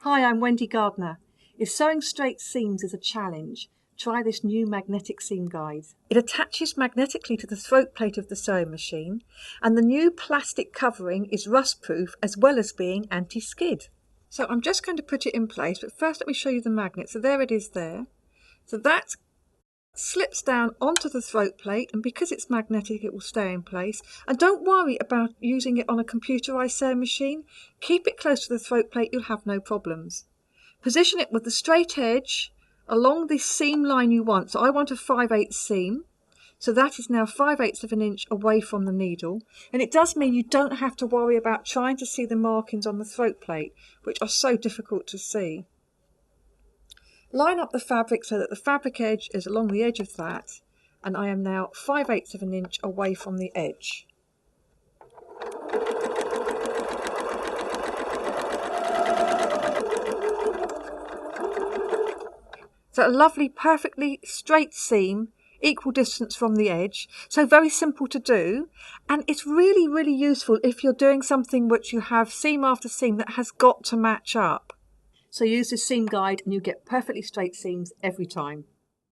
Hi, I'm Wendy Gardner. If sewing straight seams is a challenge, try this new magnetic seam guide. It attaches magnetically to the throat plate of the sewing machine, and the new plastic covering is rust-proof as well as being anti-skid. So I'm just going to put it in place, but first let me show you the magnet. So there it is there. So that slips down onto the throat plate, and because it's magnetic it will stay in place. And don't worry about using it on a computerized sewing machine. Keep it close to the throat plate, you'll have no problems. Position it with the straight edge along the seam line you want. So I want a 5/8 seam, so that is now 5/8 of an inch away from the needle, and it does mean you don't have to worry about trying to see the markings on the throat plate, which are so difficult to see. Line up the fabric so that the fabric edge is along the edge of that, and I am now 5/8 of an inch away from the edge. So a lovely, perfectly straight seam, equal distance from the edge. So very simple to do, and it's really, really useful if you're doing something which you have seam after seam that has got to match up. So use this seam guide and you get perfectly straight seams every time.